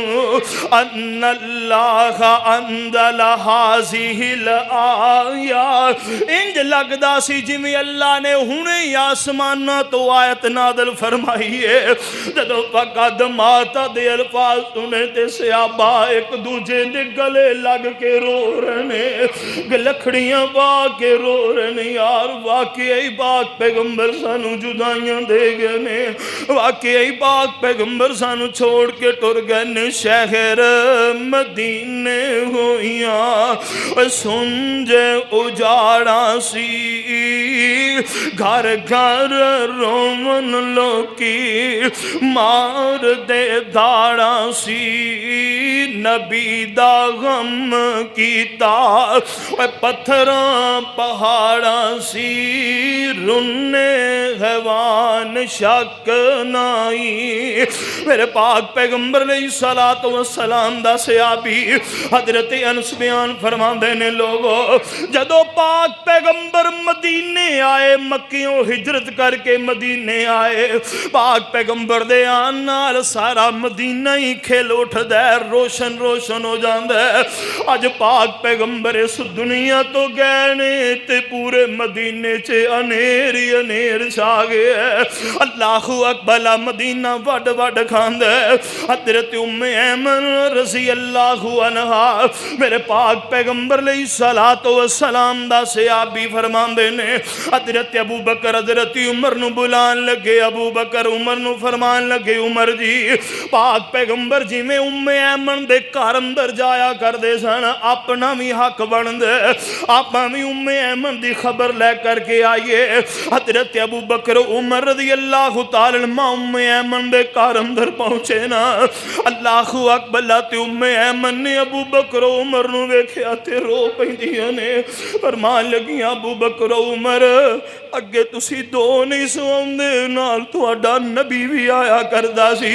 S2: ان اللہ انزل هذه الآیات، انج لگدا سی جویں اللہ نے ہنے آسماناں تو آیت نازل فرمائی ہے۔ جدوں فقد مات دے الفاظ سنے تے صحابہ ایک دوجے دے گلے لگ کے رو رہے، گلکھڑیاں پا کے رو رہے، یار واقعی پاک پیغمبر سانو جدائیاں دے گئے نے، واقعی پاک پیغمبر سانو چھوڑ کے ٹر گئے نے، شہر مدینے ہویاں سنجے اجاڑا سی، گھر گھر رومن لوکی مار دے داڑا سی، نبی دا غم کیتا پتھراں پہاڑا سی، رنے حیوان شک نائی۔ میرے پاک پیغمبر علیہ السلام دا صحابی حضرت انس بیان فرماندے نے، لوگو جدو پاک پیغمبر مدینے آئے، مکیوں ہجرت کر کے مدینے آئے، پاک پیغمبر دے آن نال سارا مدینہ ہی کھل اٹھ دے، روشن روشن ہو جاندے۔ آج پاک پیغمبر اس دنیا تو گئے نے تے پورے مدینے چے انیری انیر چھا گئے۔ اللہ اکبر، مدینہ وڈ وڈ کھاندے۔ حضرت ام ایمن رضی اللہ عنہا میرے پاک پیغمبر علیہ السلام دا صحابی فرماندے نے، حضرت ابو بکر حضرت عمر نو بلان لگے، ابو بکر عمر نو فرمان لگے، عمر جی پاک پیغمبر جی میں ام ایمن دے گھر اندر جایا کر دے سن، اپنا بھی حق بن دے، آپا بھی ام ایمن دی خبر لے کر کے آئیے۔ حضرت ابو بکر عمر رضی اللہ تعالی عنہ ام ایمن دے گھر اندر پہنچے نا، اللہ اکبر، تے ام ایمن نے ابو بکر عمر نو ویکھیا تے رو پیندیاں نے، فرمان لگیاں ابو بکر عمر اگے تسی دو نہیں سوندے، نال تہاڈا نبی بھی آیا کردا سی،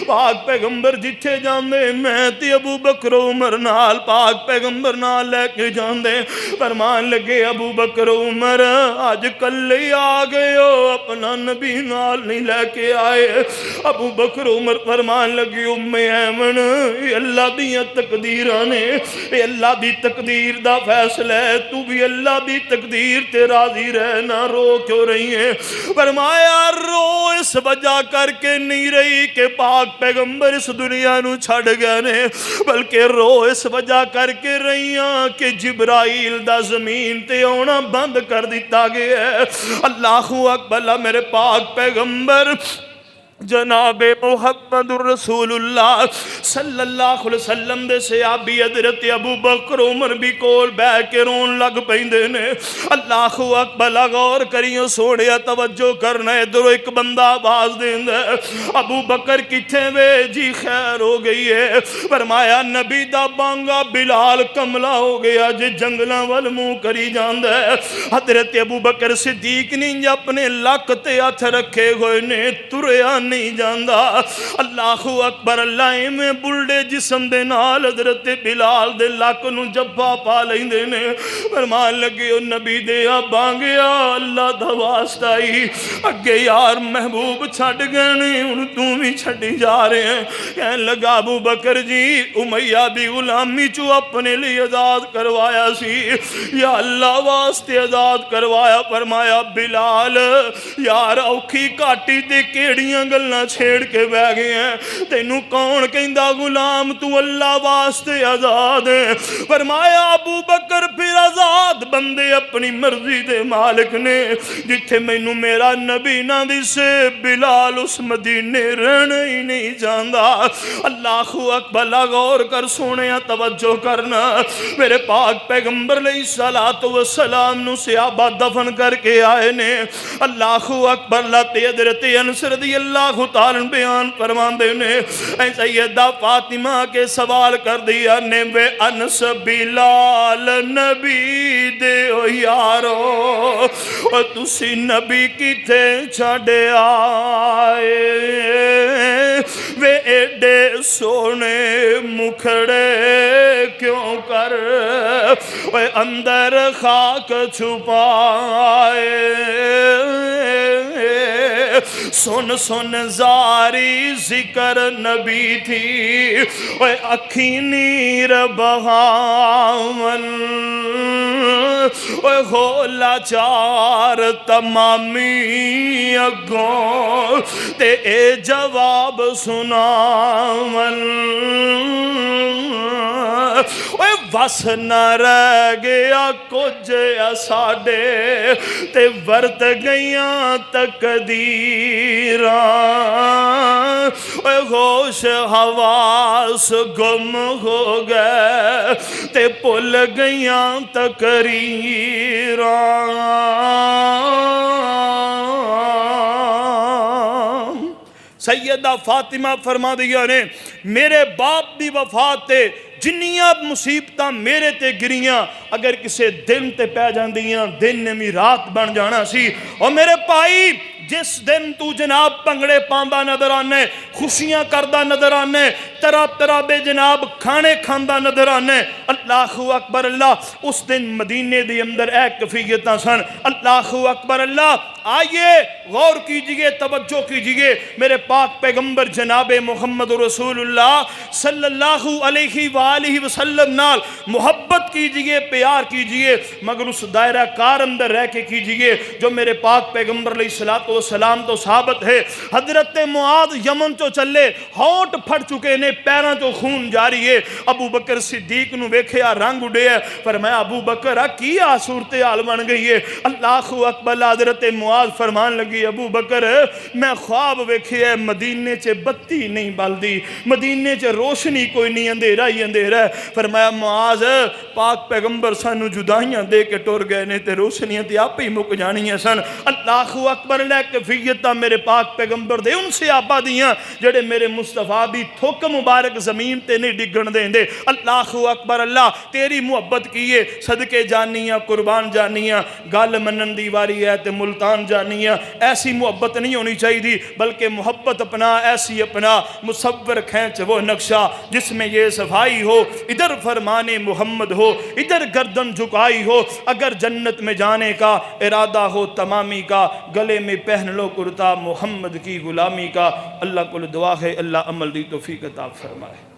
S2: پاک پیغمبر جتھے جاندے میں تے ابو بکر عمر نال پاک پیغمبر نال لے کے جاندے۔ فرمان لگے ابو بکر عمر آج کلے آ گئے ہو، اپنا نبی نال نہیں لے کے آئے۔ ابو بکر عمر فرمان لگے ام ایمن یہ اللہ دی تقدیراں نے، یہ اللہ دی تقدیر دا فیصلہ ہے، تو بھی اللہ دی تقدیر تے راضی رہنا، رو کیوں رہی ہے؟ فرمایا رو اس وجہ کر کے نہیں رہی کہ پاک پیغمبر اس دنیا نو چھڑ گئے نے، بلکہ رو اس وجہ کر کے رہی ہاں کہ جبرائیل دا زمین تے آنا بند کر دیتا گیا ہے۔ اللہ اکبر، میرے پاک پیغمبر جناب محمد الرسول اللہ صلی اللہ علیہ وسلم دے صحابی حضرت ابو بکر عمر بھی کول بے کے رون لگ پیندے نے۔ اللہ اکبر، غور کریو سوڑیا توجہ کرنا، ادھر ایک بندہ آواز دیندا ہے، ابو بکر کتھے وے؟ جی خیر ہو گئی ہے۔ فرمایا نبی دا بانگا بلال کملا ہو گیا جی جنگلاں ول منہ کری جاندا ہے۔ حضرت ابو بکر صدیق نے اپنے لک تے ہاتھ رکھے ہوئے نے، تریا نہیں جاندا۔ اللہ اکبر، اللہ میں بلڈے جسم دے نال حضرت بلال دے لک نو جبا پا لیندے نے۔ فرمان لگے او نبی دے بانگیا اللہ دا واسطہ ہی، اگے یار محبوب چھڑ گئے نے، ہن تو بھی چھڑی جا رہے ہیں۔ کہنے لگا ابو بکر جی امیہ بھی غلامی چو اپنے لیے آزاد کروایا سی، یا اللہ واسطے آزاد کروایا۔ فرمایا بلال یار اوکھی کاٹی تے کیڑیاں گلنا چھیڑ کے بہ گئے ہیں، تینوں کون کہندا غلام تو اللہ واسطے آزاد ہے؟ فرمایا ابو بکر پھر آزاد بندے اپنی مرضی دے مالک نے، جتھے مینوں میرا نبی نہ دسے بلال اس مدینے رہنا ہی نہیں جاندا۔ اللہ اکبر، غور کر سونیا توجہ کرنا، میرے پاک پیغمبر علیہ السلام نو صحابہ دفن کر کے آئے نے۔ اللہ اکبر، لاتے حضرت انس رضی اللہ تعالیٰ بیان فرماندے نے، اے سیدہ فاطمہ کے سوال کر دیا نے، وے انس بلال نبی دیو یارو او تسی نبی کتے چھڑے آئے وے ایڈے سونے مکھڑے کیوں کر وے اندر خاک چھپائے سن سن زاری ذکر نبی تھی اے اکھی نیر بہاون اے ہولا چار تمامی اگوں تے اے جواب سناون اے وس نہ رہ گیا کچھ ساڈے تے ورت گئیاں تقدیراں اے ہوش حواس گم ہو گئے تے پل گئیاں تقریراں سیدہ فاطمہ فرما دیا نے میرے باپ دی وفات تے جنیاں مصیبتاں میرے تے گریاں اگر کسے دن تے پہ جاندیاں دن نے بھی رات بن جانا سی اور میرے پائی جس دن تو جناب پنگڑے پاندہ نظر آنے خوشیاں کردہ نظر آنے طرح طرح بے جناب کھانے کھاندہ نظر آنے اللہ اکبر اللہ اس دن مدینے دی اندر ایک کفیتاں سن اللہ اکبر اللہ آئیے غور کیجئے توجہ کیجئے میرے پاک پیغمبر جناب محمد رسول اللہ صلی اللہ علیہ وآلہ وسلم نال محبت کیجئے پیار کیجئے مگر اس دائرہ کار اندر رہ کے کیجئے جو میرے پاک پیغمبر علیہ السلام تو ثابت ہے حضرت معاذ یمن تو چلے ہونٹ پھٹ چکے نے پیراں تو خون جاری ہے ابو بکر صدیق نو ویکھیا رنگ اڑے ہے فرمایا ابو بکر کیا صورتحال بن گئی ہے اللہ اکبر حضرت معاذ فرمان لگی ابو بکر میں خواب ویکھیا ہے مدینے چے بتی نہیں بلدی مدینے چے روشنی کوئی نہیں اندھیرا ہی اندھیرا ہے فرمایا معاذ پاک پیغمبر سانو جدائیاں دے کے ٹور گئے نے تے روشنیاں تے آپ ہی مک جانیاں سن اللہ اکبر لے کفیتاں میرے پاک پیغمبر دے ان سے آبا دیاں جڑے میرے مصطفیٰ بھی تھوک مبارک زمین تے نہیں ڈگن دیں دے اللہ اکبر اللہ تیری محبت کیے صدقے جانیاں قربان جانیاں گال منن دیواری ہے تے ملتان جانیاں ایسی محبت نہیں ہونی چاہیے دی بلکہ محبت اپنا ایسی اپنا مصور کھینچ وہ نقشہ جس میں یہ صفائی ہو ادھر فرمان محمد ہو ادھر گردن جھکائی ہو اگر جنت میں جانے کا ارادہ ہو تمامی کا گلے میں پہن لو کرتا محمد کی غلامی کا اللہ کو دعا ہے اللہ عمل دی توفیق عطا فرمائے